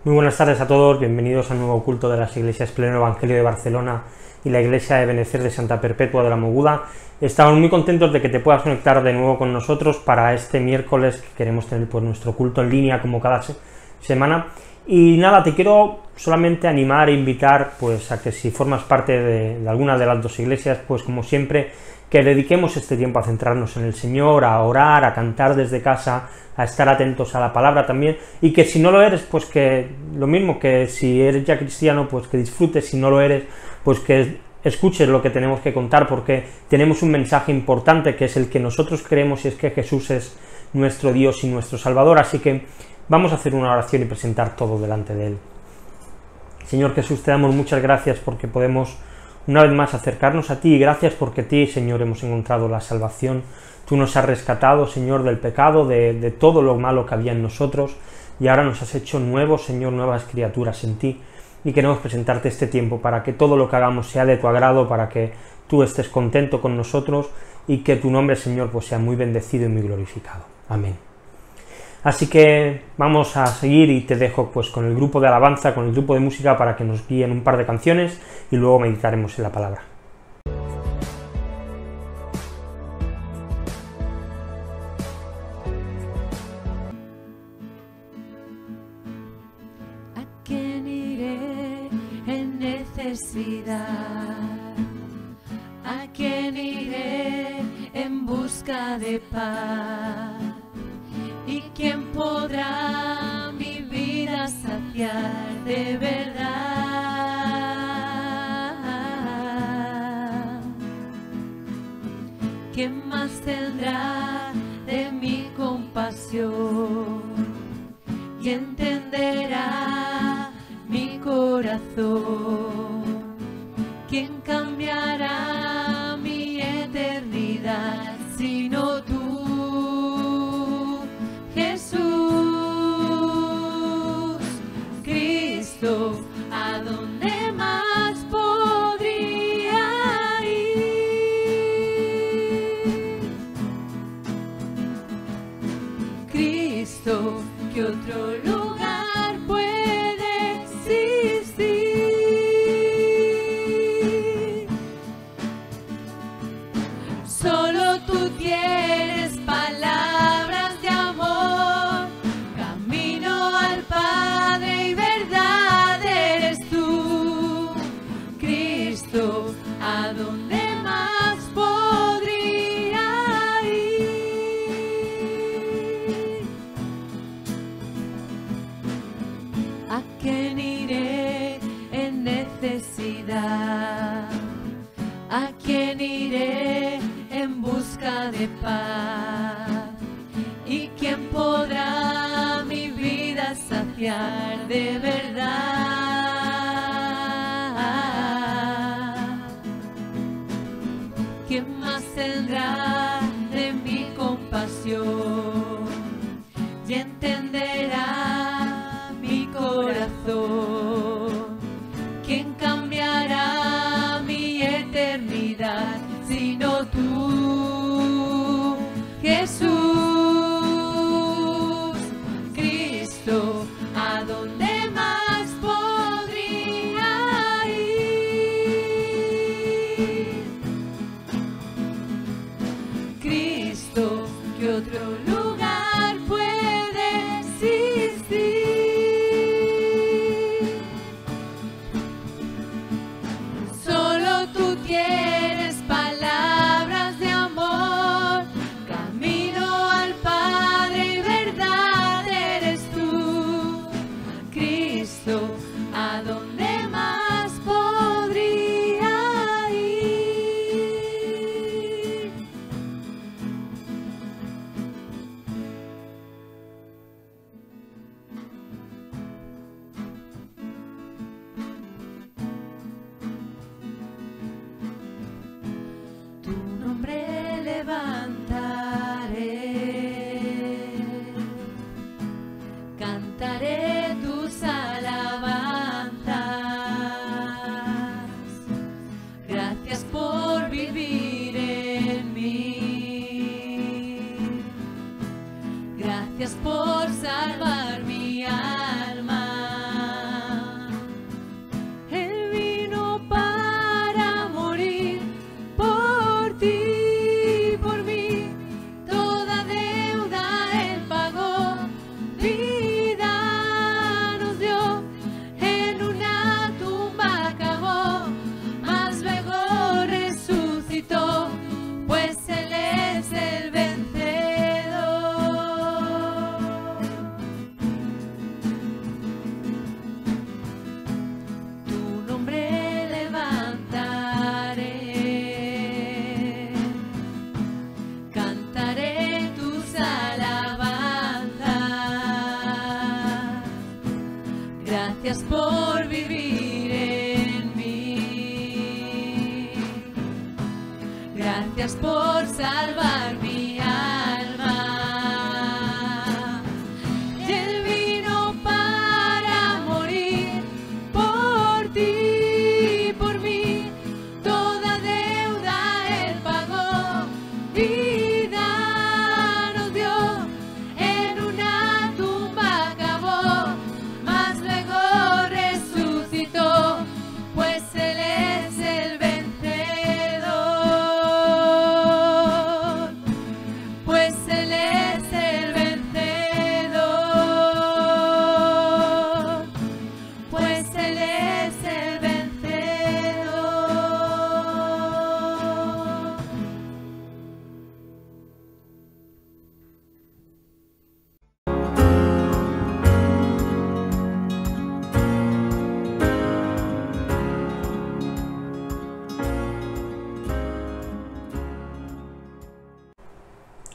Muy buenas tardes a todos, bienvenidos al nuevo culto de las iglesias Pleno Evangelio de Barcelona y la iglesia de Benecer de Santa Perpetua de la Moguda. Estamos muy contentos de que te puedas conectar de nuevo con nosotros para este miércoles que queremos tener pues nuestro culto en línea como cada semana. Y nada, te quiero solamente animar e invitar pues a que si formas parte de alguna de las dos iglesias, pues como siempre, que dediquemos este tiempo a centrarnos en el Señor, a orar, a cantar desde casa, a estar atentos a la palabra también, y que si no lo eres, pues que lo mismo que si eres ya cristiano, pues que disfrutes, si no lo eres, pues que escuches lo que tenemos que contar, porque tenemos un mensaje importante que es el que nosotros creemos, y es que Jesús es nuestro Dios y nuestro Salvador, así que vamos a hacer una oración y presentar todo delante de Él. Señor Jesús, te damos muchas gracias porque podemos una vez más acercarnos a ti, y gracias porque a ti, Señor, hemos encontrado la salvación. Tú nos has rescatado, Señor, del pecado, de todo lo malo que había en nosotros, y ahora nos has hecho nuevos, Señor, nuevas criaturas en ti, y queremos presentarte este tiempo para que todo lo que hagamos sea de tu agrado, para que tú estés contento con nosotros, y que tu nombre, Señor, pues sea muy bendecido y muy glorificado. Amén. Así que vamos a seguir y te dejo pues con el grupo de alabanza, con el grupo de música para que nos guíen un par de canciones y luego meditaremos en la palabra. ¿A quién iré en necesidad? ¿A quién iré en busca de paz? ¿Y quién podrá mi vida saciar de verdad? ¿Quién más tendrá de mi compasión y entenderá mi corazón? ¿Quién cambiará mi eternidad sino tú? ¿A dónde más podría ir? Cristo, ¿qué otro lugar puede existir? Solo tú tienes palabras de amor, camino al Padre y verdad eres tú. Cristo, ¿a dónde más podría ir? ¿A quién iré en necesidad? ¿A quién iré en busca de paz? ¿Y quién podrá mi vida saciar de verdad? ¿Quién más tendrá de mi compasión y entenderá mi corazón? ¿Quién cambiará mi eternidad sino tú, Jesús? Cristo, ¿a dónde más podría ir? Cristo, ¿qué otro lugar puede existir? Solo tú tienes palabras de amor, camino al Padre y verdad eres tú. Cristo, ¿a dónde más podría ir? Tu nombre levantaré, cantaré tus alabanzas. Gracias por vivir en mí. Gracias por salvar mi alma.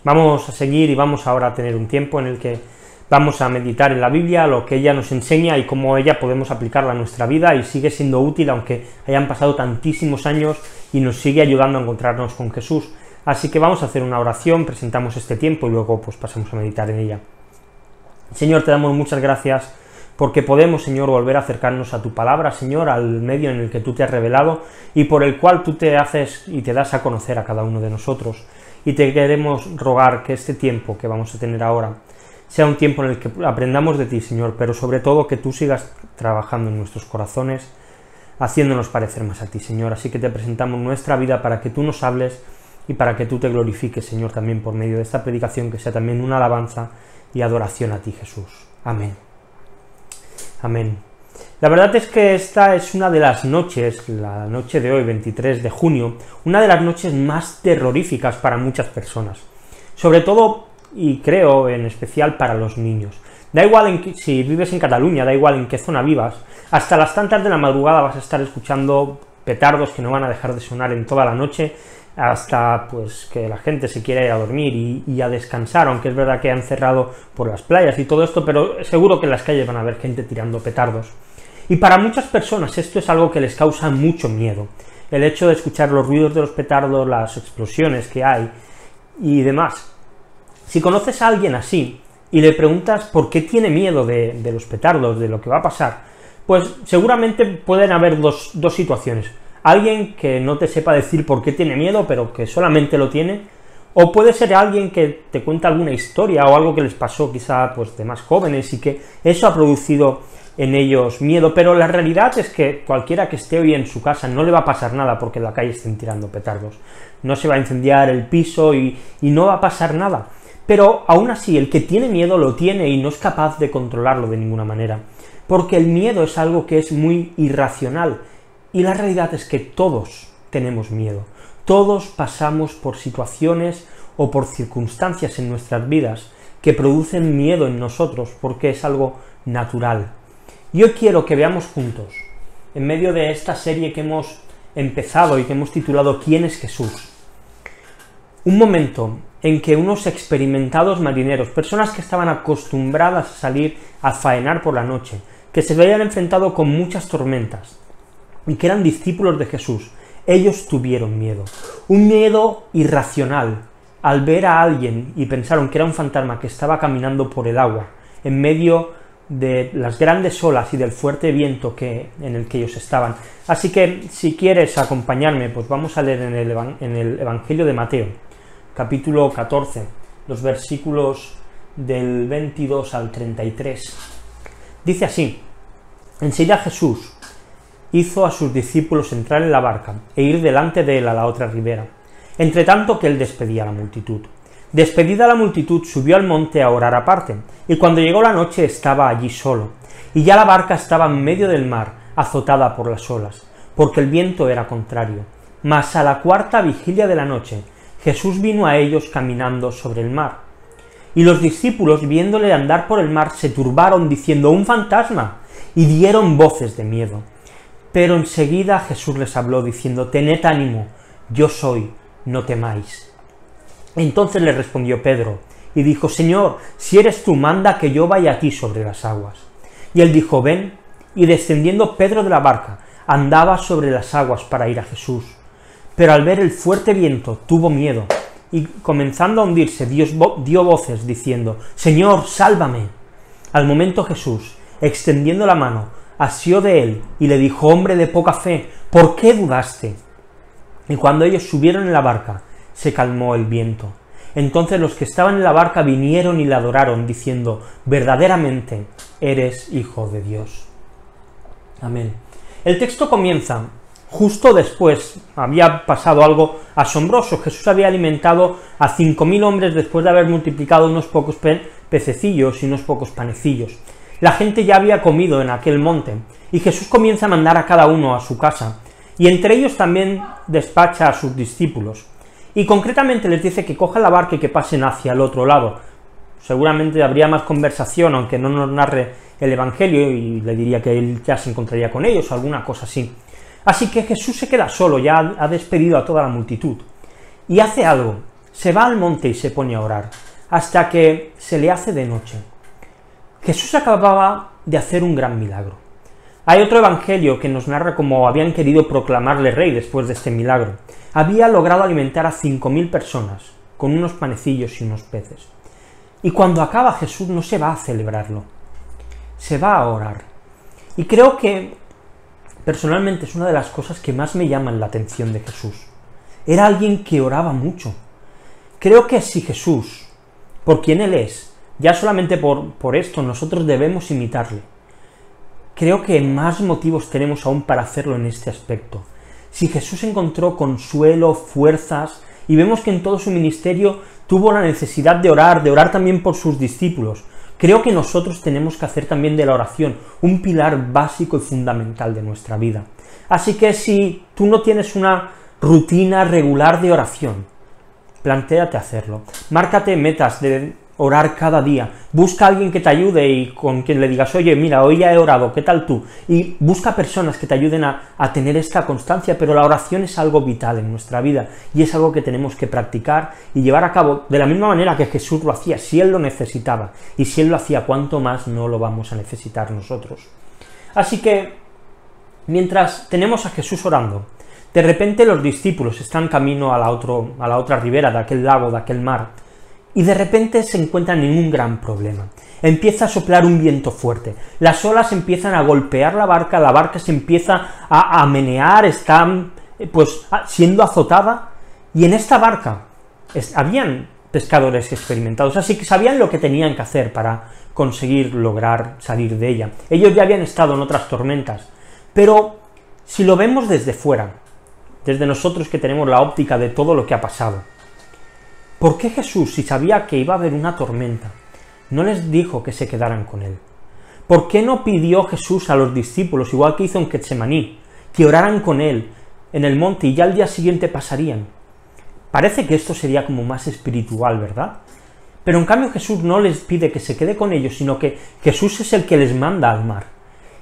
Vamos a seguir y vamos ahora a tener un tiempo en el que vamos a meditar en la Biblia, lo que ella nos enseña y cómo ella podemos aplicarla a nuestra vida, y sigue siendo útil aunque hayan pasado tantísimos años y nos sigue ayudando a encontrarnos con Jesús. Así que vamos a hacer una oración, presentamos este tiempo y luego pues pasemos a meditar en ella. Señor, te damos muchas gracias porque podemos, Señor, volver a acercarnos a tu palabra, Señor, al medio en el que tú te has revelado y por el cual tú te haces y te das a conocer a cada uno de nosotros. Y te queremos rogar que este tiempo que vamos a tener ahora sea un tiempo en el que aprendamos de ti, Señor, pero sobre todo que tú sigas trabajando en nuestros corazones, haciéndonos parecer más a ti, Señor. Así que te presentamos nuestra vida para que tú nos hables y para que tú te glorifiques, Señor, también por medio de esta predicación, que sea también una alabanza y adoración a ti, Jesús. Amén. Amén. La verdad es que esta es una de las noches, la noche de hoy, 23 de junio, una de las noches más terroríficas para muchas personas. Sobre todo, y creo en especial para los niños. Da igual si vives en Cataluña, da igual en qué zona vivas, hasta las tantas de la madrugada vas a estar escuchando petardos que no van a dejar de sonar en toda la noche, hasta pues que la gente se quiera ir a dormir y a descansar, aunque es verdad que han cerrado por las playas y todo esto, pero seguro que en las calles van a haber gente tirando petardos. Y para muchas personas esto es algo que les causa mucho miedo, el hecho de escuchar los ruidos de los petardos, las explosiones que hay y demás. Si conoces a alguien así y le preguntas por qué tiene miedo de los petardos, de lo que va a pasar, pues seguramente pueden haber dos situaciones. Alguien que no te sepa decir por qué tiene miedo, pero que solamente lo tiene, o puede ser alguien que te cuenta alguna historia o algo que les pasó quizá pues de más jóvenes y que eso ha producido en ellos miedo, pero la realidad es que cualquiera que esté hoy en su casa no le va a pasar nada porque en la calle estén tirando petardos, no se va a incendiar el piso y no va a pasar nada, pero aún así el que tiene miedo lo tiene y no es capaz de controlarlo de ninguna manera, porque el miedo es algo que es muy irracional. Y la realidad es que todos tenemos miedo, todos pasamos por situaciones o por circunstancias en nuestras vidas que producen miedo en nosotros, porque es algo natural. Y hoy quiero que veamos juntos, en medio de esta serie que hemos empezado y que hemos titulado ¿Quién es Jesús?, un momento en que unos experimentados marineros, personas que estaban acostumbradas a salir a faenar por la noche, que se veían enfrentados con muchas tormentas, y que eran discípulos de Jesús, ellos tuvieron miedo, un miedo irracional, al ver a alguien y pensaron que era un fantasma que estaba caminando por el agua, en medio de las grandes olas y del fuerte viento en el que ellos estaban. Así que, si quieres acompañarme, pues vamos a leer en el Evangelio de Mateo, capítulo 14, los versículos del 22 al 33. Dice así: enseguida Jesús hizo a sus discípulos entrar en la barca e ir delante de él a la otra ribera, entre tanto que él despedía a la multitud. Despedida la multitud, subió al monte a orar aparte, y cuando llegó la noche estaba allí solo, y ya la barca estaba en medio del mar, azotada por las olas, porque el viento era contrario. Mas a la cuarta vigilia de la noche, Jesús vino a ellos caminando sobre el mar. Y los discípulos, viéndole andar por el mar, se turbaron, diciendo: «¡Un fantasma!», y dieron voces de miedo. Pero enseguida Jesús les habló, diciendo: «Tened ánimo, yo soy, no temáis». Entonces le respondió Pedro, y dijo: «Señor, si eres tú, manda que yo vaya a ti sobre las aguas». Y él dijo: «Ven», y descendiendo Pedro de la barca, andaba sobre las aguas para ir a Jesús. Pero al ver el fuerte viento, tuvo miedo, y comenzando a hundirse, dio voces, diciendo: «Señor, sálvame». Al momento Jesús, extendiendo la mano, asió de él, y le dijo: «Hombre de poca fe, ¿por qué dudaste?». Y cuando ellos subieron en la barca, se calmó el viento. Entonces los que estaban en la barca vinieron y le adoraron, diciendo: «Verdaderamente eres Hijo de Dios». Amén. El texto comienza justo después, había pasado algo asombroso. Jesús había alimentado a 5.000 hombres después de haber multiplicado unos pocos pececillos y unos pocos panecillos. La gente ya había comido en aquel monte, y Jesús comienza a mandar a cada uno a su casa, y entre ellos también despacha a sus discípulos, y concretamente les dice que cojan la barca y que pasen hacia el otro lado. Seguramente habría más conversación, aunque no nos narre el Evangelio, y le diría que él ya se encontraría con ellos, o alguna cosa así. Así que Jesús se queda solo, ya ha despedido a toda la multitud, y hace algo se va al monte y se pone a orar, hasta que se le hace de noche. Jesús acababa de hacer un gran milagro. Hay otro evangelio que nos narra cómo habían querido proclamarle rey después de este milagro. Había logrado alimentar a 5.000 personas, con unos panecillos y unos peces. Y cuando acaba Jesús no se va a celebrarlo, se va a orar. Y creo que, personalmente, es una de las cosas que más me llaman la atención de Jesús. Era alguien que oraba mucho. Creo que si Jesús, por quien Él es, ya solamente por esto nosotros debemos imitarle, creo que más motivos tenemos aún para hacerlo en este aspecto. Si Jesús encontró consuelo, fuerzas, y vemos que en todo su ministerio tuvo la necesidad de orar también por sus discípulos, creo que nosotros tenemos que hacer también de la oración un pilar básico y fundamental de nuestra vida. Así que si tú no tienes una rutina regular de oración, plantéate hacerlo. Márcate metas de orar cada día. Busca a alguien que te ayude y con quien le digas, oye, mira, hoy ya he orado, ¿qué tal tú? Y busca personas que te ayuden a tener esta constancia, pero la oración es algo vital en nuestra vida y es algo que tenemos que practicar y llevar a cabo de la misma manera que Jesús lo hacía. Si Él lo necesitaba y si Él lo hacía, ¿cuánto más no lo vamos a necesitar nosotros? Así que, mientras tenemos a Jesús orando, de repente los discípulos están camino a la otra ribera de aquel lago, de aquel mar, y de repente se encuentran en un gran problema. Empieza a soplar un viento fuerte, las olas empiezan a golpear la barca se empieza a menear, está siendo azotada, y en esta barca habían pescadores experimentados, así que sabían lo que tenían que hacer para conseguir lograr salir de ella. Ellos ya habían estado en otras tormentas, pero si lo vemos desde fuera, desde nosotros que tenemos la óptica de todo lo que ha pasado, ¿por qué Jesús, si sabía que iba a haber una tormenta, no les dijo que se quedaran con Él? ¿Por qué no pidió Jesús a los discípulos, igual que hizo en Getsemaní, que oraran con Él en el monte y ya al día siguiente pasarían? Parece que esto sería como más espiritual, ¿verdad? Pero en cambio Jesús no les pide que se quede con ellos, sino que Jesús es el que les manda al mar.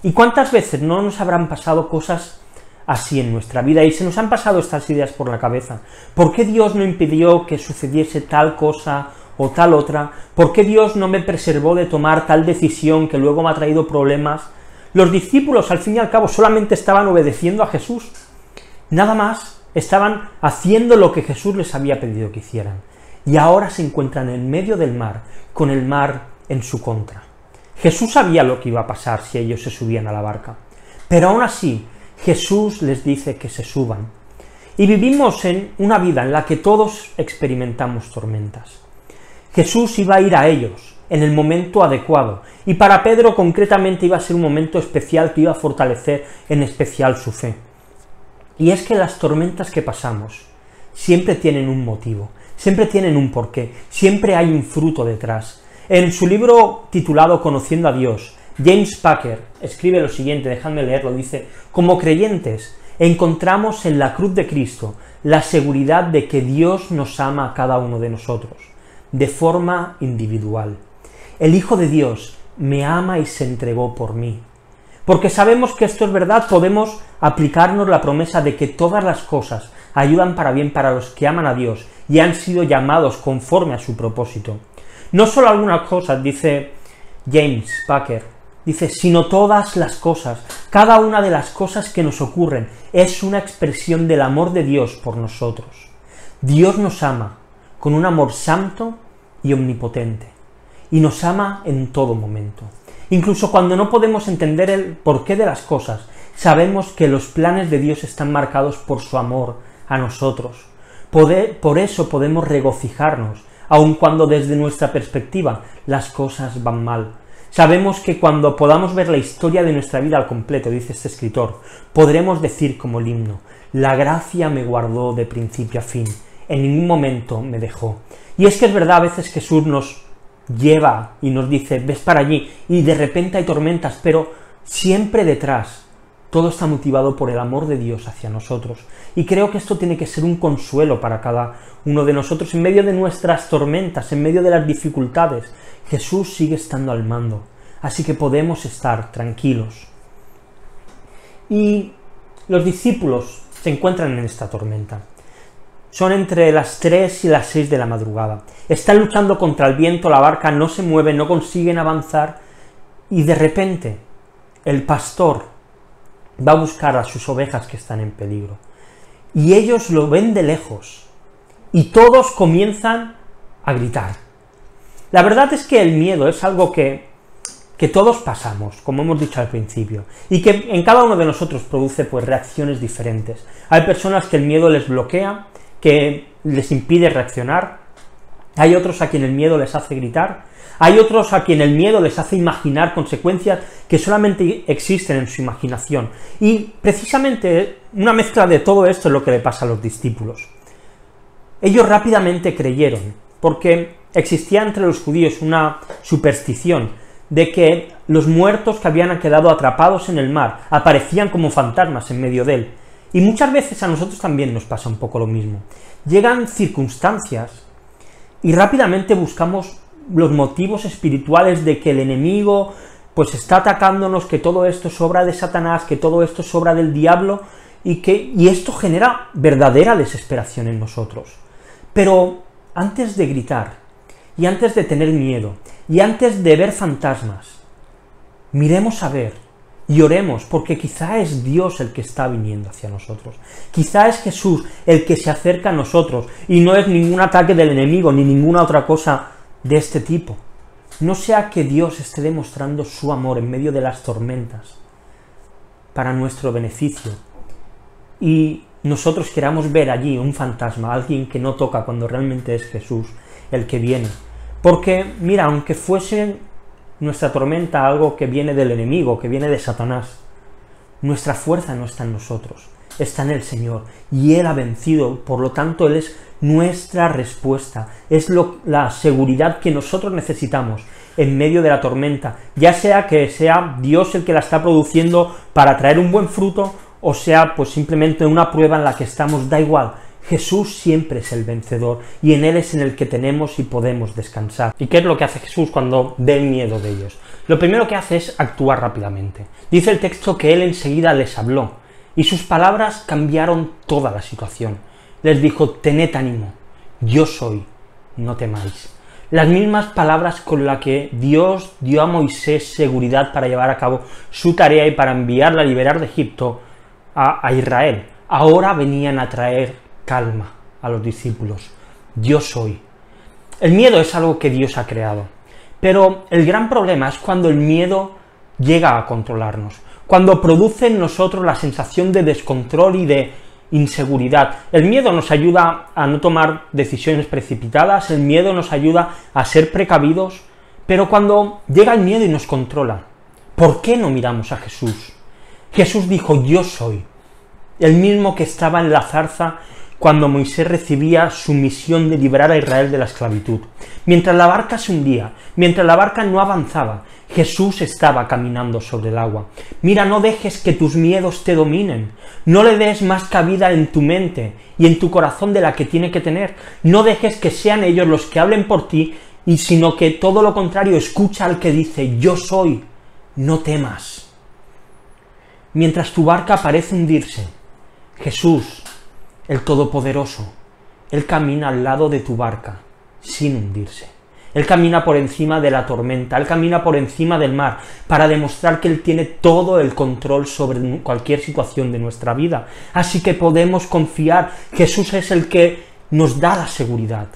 ¿Y cuántas veces no nos habrán pasado cosas así en nuestra vida y se nos han pasado estas ideas por la cabeza? ¿Por qué Dios no impidió que sucediese tal cosa o tal otra? ¿Por qué Dios no me preservó de tomar tal decisión que luego me ha traído problemas? Los discípulos, al fin y al cabo, solamente estaban obedeciendo a Jesús, nada más, estaban haciendo lo que Jesús les había pedido que hicieran, y ahora se encuentran en medio del mar, con el mar en su contra. Jesús sabía lo que iba a pasar si ellos se subían a la barca, pero aún así, Jesús les dice que se suban. Y vivimos en una vida en la que todos experimentamos tormentas. Jesús iba a ir a ellos en el momento adecuado, y para Pedro concretamente iba a ser un momento especial que iba a fortalecer en especial su fe. Y es que las tormentas que pasamos siempre tienen un motivo, siempre tienen un porqué, siempre hay un fruto detrás. En su libro titulado Conociendo a Dios, James Packer escribe lo siguiente, dejadme leerlo, dice: como creyentes encontramos en la cruz de Cristo la seguridad de que Dios nos ama a cada uno de nosotros, de forma individual. El Hijo de Dios me ama y se entregó por mí. Porque sabemos que esto es verdad, podemos aplicarnos la promesa de que todas las cosas ayudan para bien para los que aman a Dios y han sido llamados conforme a su propósito. No solo algunas cosas, dice James Packer, dice, sino todas las cosas, cada una de las cosas que nos ocurren es una expresión del amor de Dios por nosotros. Dios nos ama con un amor santo y omnipotente, y nos ama en todo momento. Incluso cuando no podemos entender el porqué de las cosas, sabemos que los planes de Dios están marcados por su amor a nosotros. Por eso podemos regocijarnos, aun cuando desde nuestra perspectiva las cosas van mal. Sabemos que cuando podamos ver la historia de nuestra vida al completo, dice este escritor, podremos decir como el himno: la gracia me guardó de principio a fin, en ningún momento me dejó. Y es que es verdad, a veces Jesús nos lleva y nos dice, ves para allí, y de repente hay tormentas, pero siempre detrás todo está motivado por el amor de Dios hacia nosotros. Y creo que esto tiene que ser un consuelo para cada uno de nosotros. En medio de nuestras tormentas, en medio de las dificultades, Jesús sigue estando al mando, así que podemos estar tranquilos. Y los discípulos se encuentran en esta tormenta. Son entre las 3 y las 6 de la madrugada. Están luchando contra el viento, la barca no se mueve, no consiguen avanzar, y de repente el pastor va a buscar a sus ovejas que están en peligro. Y ellos lo ven de lejos, y todos comienzan a gritar. La verdad es que el miedo es algo que todos pasamos, como hemos dicho al principio, y que en cada uno de nosotros produce pues reacciones diferentes. Hay personas que el miedo les bloquea, que les impide reaccionar, hay otros a quien el miedo les hace gritar, hay otros a quien el miedo les hace imaginar consecuencias que solamente existen en su imaginación, y precisamente una mezcla de todo esto es lo que le pasa a los discípulos. Ellos rápidamente creyeron, porque existía entre los judíos una superstición de que los muertos que habían quedado atrapados en el mar aparecían como fantasmas en medio de él. Y muchas veces a nosotros también nos pasa un poco lo mismo. Llegan circunstancias y rápidamente buscamos los motivos espirituales de que el enemigo pues está atacándonos, que todo esto es obra de Satanás, que todo esto es obra del diablo, y esto genera verdadera desesperación en nosotros. Pero antes de gritar, y antes de tener miedo, y antes de ver fantasmas, miremos a ver y oremos, porque quizá es Dios el que está viniendo hacia nosotros. Quizá es Jesús el que se acerca a nosotros, y no es ningún ataque del enemigo, ni ninguna otra cosa de este tipo. No sea que Dios esté demostrando su amor en medio de las tormentas, para nuestro beneficio, y nosotros queramos ver allí un fantasma, alguien que no toca cuando realmente es Jesús el que viene. Porque, mira, aunque fuese nuestra tormenta algo que viene del enemigo, que viene de Satanás, nuestra fuerza no está en nosotros, está en el Señor, y Él ha vencido, por lo tanto Él es nuestra respuesta, es la seguridad que nosotros necesitamos en medio de la tormenta, ya sea que sea Dios el que la está produciendo para traer un buen fruto, o sea, pues simplemente una prueba en la que estamos, da igual. Jesús siempre es el vencedor, y en Él es en el que tenemos y podemos descansar. ¿Y qué es lo que hace Jesús cuando ve el miedo de ellos? Lo primero que hace es actuar rápidamente. Dice el texto que Él enseguida les habló, y sus palabras cambiaron toda la situación. Les dijo: tened ánimo, yo soy, no temáis. Las mismas palabras con las que Dios dio a Moisés seguridad para llevar a cabo su tarea y para enviarla a liberar de Egipto a Israel, ahora venían a traer calma a los discípulos. Yo soy. El miedo es algo que Dios ha creado, pero el gran problema es cuando el miedo llega a controlarnos, cuando produce en nosotros la sensación de descontrol y de inseguridad. El miedo nos ayuda a no tomar decisiones precipitadas, el miedo nos ayuda a ser precavidos, pero cuando llega el miedo y nos controla, ¿por qué no miramos a Jesús? Jesús dijo: yo soy, el mismo que estaba en la zarza cuando Moisés recibía su misión de liberar a Israel de la esclavitud. Mientras la barca se hundía, mientras la barca no avanzaba, Jesús estaba caminando sobre el agua. Mira, no dejes que tus miedos te dominen, no le des más cabida en tu mente y en tu corazón de la que tiene que tener, no dejes que sean ellos los que hablen por ti, sino que todo lo contrario, escucha al que dice: yo soy, no temas. Mientras tu barca parece hundirse, Jesús, el Todopoderoso, Él camina al lado de tu barca, sin hundirse. Él camina por encima de la tormenta, Él camina por encima del mar, para demostrar que Él tiene todo el control sobre cualquier situación de nuestra vida. Así que podemos confiar. Jesús es el que nos da la seguridad.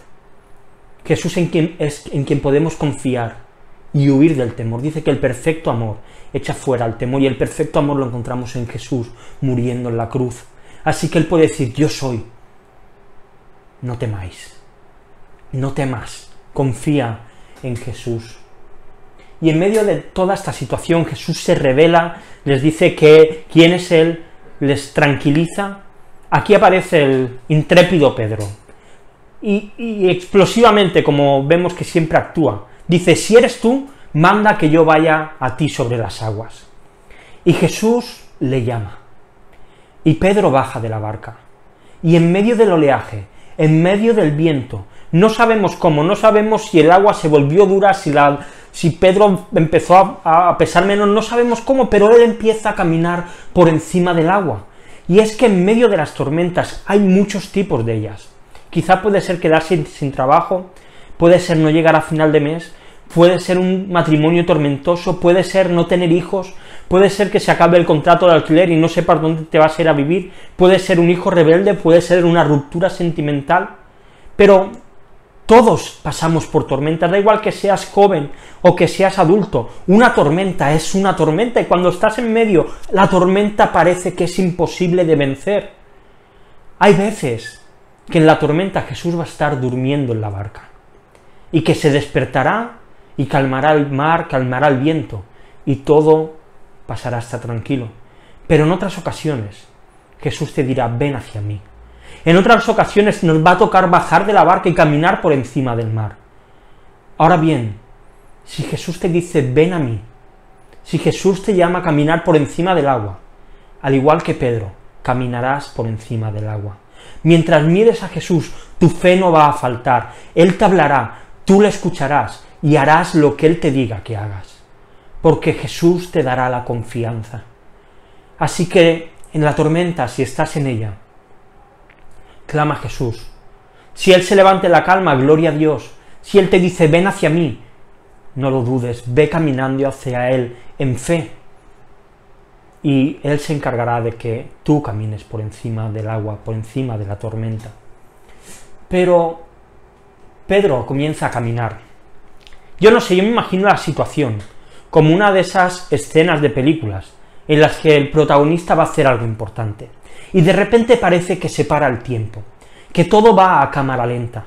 Jesús es en quien podemos confiar y huir del temor. Dice que el perfecto amor echa fuera el temor, y el perfecto amor lo encontramos en Jesús, muriendo en la cruz. Así que Él puede decir: yo soy, no temáis, no temas, confía en Jesús. Y en medio de toda esta situación, Jesús se revela, les dice que quién es Él, les tranquiliza. Aquí aparece el intrépido Pedro, y explosivamente, como vemos que siempre actúa, dice: si eres tú, manda que yo vaya a ti sobre las aguas. Y Jesús le llama, y Pedro baja de la barca, y en medio del oleaje, en medio del viento, no sabemos cómo, no sabemos si el agua se volvió dura, si Pedro empezó a pesar menos, no sabemos cómo, pero él empieza a caminar por encima del agua. Y es que en medio de las tormentas hay muchos tipos de ellas. Quizá puede ser quedarse sin trabajo, puede ser no llegar a final de mes, puede ser un matrimonio tormentoso, puede ser no tener hijos, puede ser que se acabe el contrato de alquiler y no sepas dónde te vas a ir a vivir, puede ser un hijo rebelde, puede ser una ruptura sentimental, pero todos pasamos por tormentas, da igual que seas joven o que seas adulto, una tormenta es una tormenta, y cuando estás en medio, la tormenta parece que es imposible de vencer. Hay veces que en la tormenta Jesús va a estar durmiendo en la barca, y que se despertará y calmará el mar, calmará el viento, y todo pasará hasta tranquilo. Pero en otras ocasiones, Jesús te dirá, ven hacia mí. En otras ocasiones nos va a tocar bajar de la barca y caminar por encima del mar. Ahora bien, si Jesús te dice, ven a mí, si Jesús te llama a caminar por encima del agua, al igual que Pedro, caminarás por encima del agua. Mientras mires a Jesús, tu fe no va a faltar, Él te hablará, tú le escucharás y harás lo que Él te diga que hagas, porque Jesús te dará la confianza. Así que en la tormenta, si estás en ella, clama a Jesús. Si Él se levanta en la calma, gloria a Dios. Si Él te dice, ven hacia mí, no lo dudes, ve caminando hacia Él en fe, y Él se encargará de que tú camines por encima del agua, por encima de la tormenta. Pero Pedro comienza a caminar. Yo no sé, yo me imagino la situación como una de esas escenas de películas en las que el protagonista va a hacer algo importante, y de repente parece que se para el tiempo, que todo va a cámara lenta.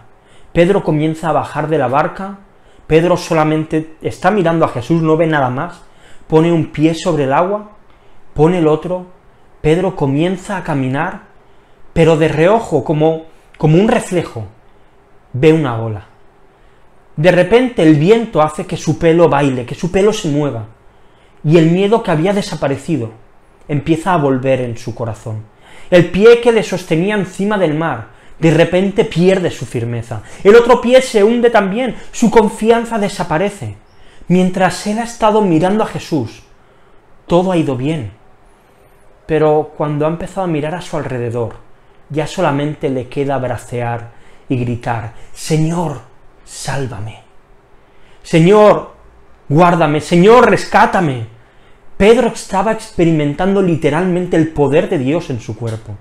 Pedro comienza a bajar de la barca, Pedro solamente está mirando a Jesús, no ve nada más, pone un pie sobre el agua, pone el otro, Pedro comienza a caminar, pero de reojo, como un reflejo, ve una ola. De repente el viento hace que su pelo baile, que su pelo se mueva, y el miedo que había desaparecido empieza a volver en su corazón. El pie que le sostenía encima del mar, de repente pierde su firmeza. El otro pie se hunde también, su confianza desaparece. Mientras él ha estado mirando a Jesús, todo ha ido bien. Pero cuando ha empezado a mirar a su alrededor, ya solamente le queda bracear y gritar, Señor, sálvame. Señor, guárdame. Señor, rescátame. Pedro estaba experimentando literalmente el poder de Dios en su cuerpo.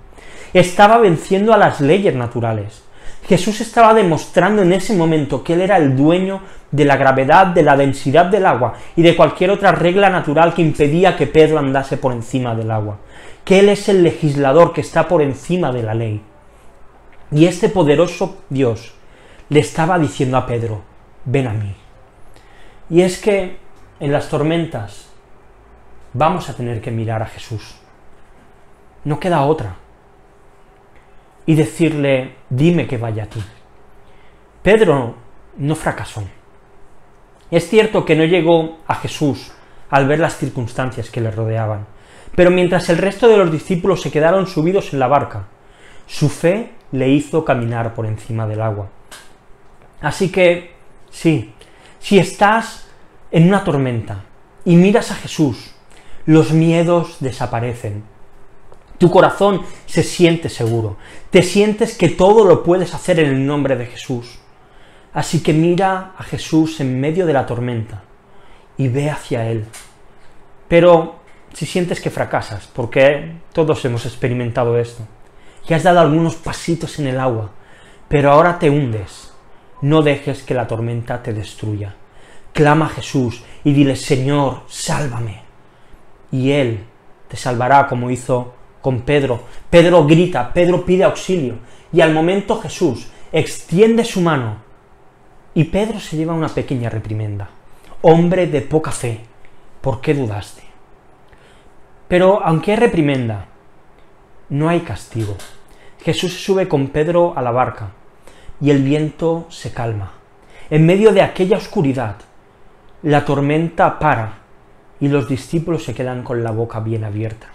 Estaba venciendo a las leyes naturales. Jesús estaba demostrando en ese momento que Él era el dueño de la gravedad, de la densidad del agua y de cualquier otra regla natural que impedía que Pedro andase por encima del agua. Que Él es el legislador que está por encima de la ley. Y este poderoso Dios le estaba diciendo a Pedro, ven a mí. Y es que en las tormentas vamos a tener que mirar a Jesús. No queda otra. Y decirle, dime que vaya a ti. Pedro no fracasó. Es cierto que no llegó a Jesús al ver las circunstancias que le rodeaban, pero mientras el resto de los discípulos se quedaron subidos en la barca, su fe le hizo caminar por encima del agua. Así que, sí, si estás en una tormenta y miras a Jesús, los miedos desaparecen. Tu corazón se siente seguro, te sientes que todo lo puedes hacer en el nombre de Jesús. Así que mira a Jesús en medio de la tormenta y ve hacia Él. Pero si sientes que fracasas, porque todos hemos experimentado esto, que has dado algunos pasitos en el agua, pero ahora te hundes, no dejes que la tormenta te destruya. Clama a Jesús y dile, Señor, sálvame. Y Él te salvará como hizo con Pedro. Pedro grita, Pedro pide auxilio, y al momento Jesús extiende su mano, y Pedro se lleva una pequeña reprimenda. Hombre de poca fe, ¿por qué dudaste? Pero aunque hay reprimenda, no hay castigo. Jesús se sube con Pedro a la barca, y el viento se calma. En medio de aquella oscuridad, la tormenta para, y los discípulos se quedan con la boca bien abierta.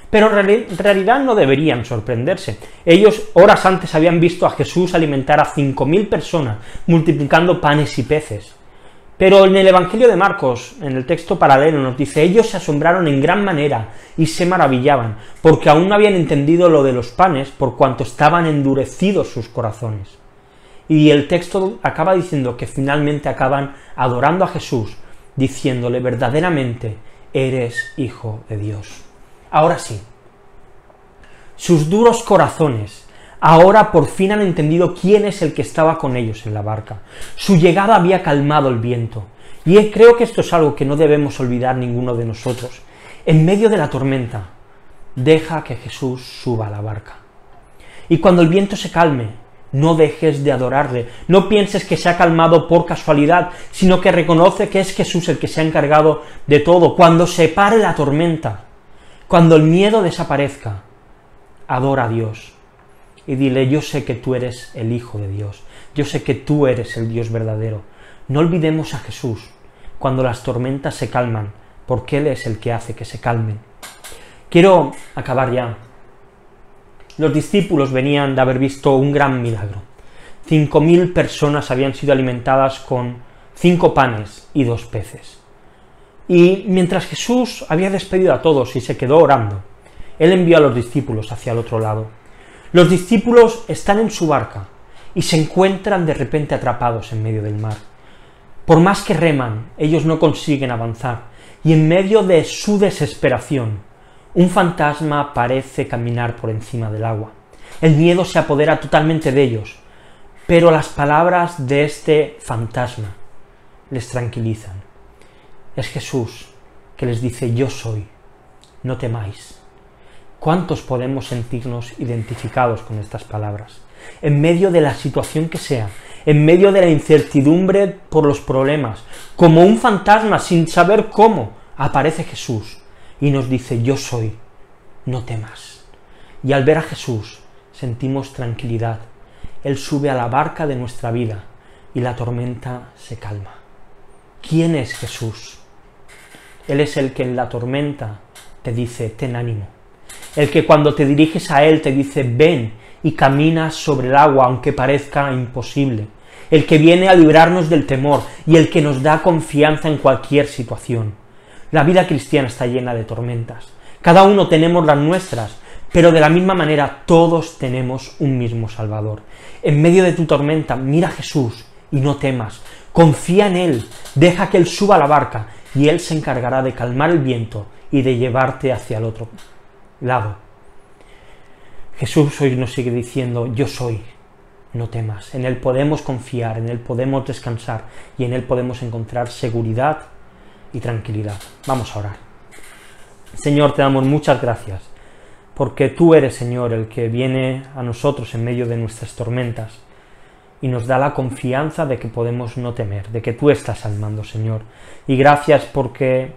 Pero en realidad no deberían sorprenderse. Ellos horas antes habían visto a Jesús alimentar a 5.000 personas, multiplicando panes y peces. Pero en el Evangelio de Marcos, en el texto paralelo, nos dice: ellos se asombraron en gran manera y se maravillaban, porque aún no habían entendido lo de los panes, por cuanto estaban endurecidos sus corazones. Y el texto acaba diciendo que finalmente acaban adorando a Jesús, diciéndole: verdaderamente eres Hijo de Dios. Ahora sí, sus duros corazones ahora por fin han entendido quién es el que estaba con ellos en la barca. Su llegada había calmado el viento, y creo que esto es algo que no debemos olvidar ninguno de nosotros. En medio de la tormenta, deja que Jesús suba a la barca. Y cuando el viento se calme, no dejes de adorarle, no pienses que se ha calmado por casualidad, sino que reconoce que es Jesús el que se ha encargado de todo. Cuando se pare la tormenta, cuando el miedo desaparezca, adora a Dios y dile: yo sé que tú eres el Hijo de Dios, yo sé que tú eres el Dios verdadero. No olvidemos a Jesús cuando las tormentas se calman, porque Él es el que hace que se calmen. Quiero acabar ya. Los discípulos venían de haber visto un gran milagro. 5.000 personas habían sido alimentadas con 5 panes y 2 peces. Y mientras Jesús había despedido a todos y se quedó orando, Él envió a los discípulos hacia el otro lado. Los discípulos están en su barca y se encuentran de repente atrapados en medio del mar. Por más que reman, ellos no consiguen avanzar, y en medio de su desesperación, un fantasma parece caminar por encima del agua. El miedo se apodera totalmente de ellos, pero las palabras de este fantasma les tranquilizan. Es Jesús que les dice: yo soy, no temáis. ¿Cuántos podemos sentirnos identificados con estas palabras? En medio de la situación que sea, en medio de la incertidumbre por los problemas, como un fantasma sin saber cómo, aparece Jesús y nos dice: yo soy, no temas. Y al ver a Jesús sentimos tranquilidad. Él sube a la barca de nuestra vida y la tormenta se calma. ¿Quién es Jesús? Él es el que en la tormenta te dice: ten ánimo. El que cuando te diriges a Él te dice: ven y camina sobre el agua aunque parezca imposible. El que viene a librarnos del temor y el que nos da confianza en cualquier situación. La vida cristiana está llena de tormentas. Cada uno tenemos las nuestras, pero de la misma manera todos tenemos un mismo Salvador. En medio de tu tormenta, mira a Jesús y no temas. Confía en Él, deja que Él suba a la barca y Él se encargará de calmar el viento y de llevarte hacia el otro lado. Jesús hoy nos sigue diciendo: yo soy, no temas. En Él podemos confiar, en Él podemos descansar y en Él podemos encontrar seguridad y tranquilidad. Vamos a orar. Señor, te damos muchas gracias, porque tú eres, Señor, el que viene a nosotros en medio de nuestras tormentas y nos da la confianza de que podemos no temer, de que tú estás al mando, Señor. Y gracias porque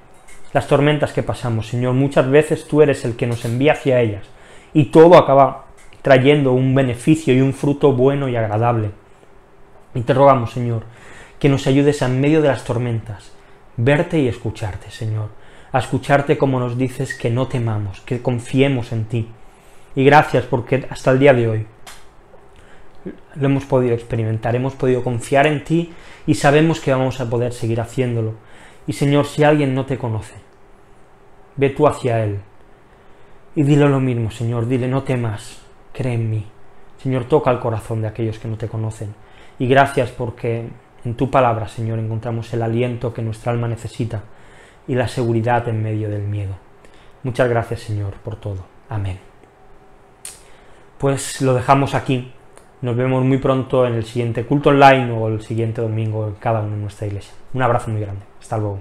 las tormentas que pasamos, Señor, muchas veces tú eres el que nos envía hacia ellas y todo acaba trayendo un beneficio y un fruto bueno y agradable. Y te rogamos, Señor, que nos ayudes en medio de las tormentas, verte y escucharte, Señor, a escucharte como nos dices que no temamos, que confiemos en ti. Y gracias porque hasta el día de hoy lo hemos podido experimentar, hemos podido confiar en ti y sabemos que vamos a poder seguir haciéndolo. Y Señor, si alguien no te conoce, ve tú hacia él y dile lo mismo, Señor, dile: no temas, cree en mí. Señor, toca el corazón de aquellos que no te conocen. Y gracias porque en tu palabra, Señor, encontramos el aliento que nuestra alma necesita y la seguridad en medio del miedo. Muchas gracias, Señor, por todo. Amén. Pues lo dejamos aquí. Nos vemos muy pronto en el siguiente culto online o el siguiente domingo en cada uno de nuestra iglesia. Un abrazo muy grande. Hasta luego.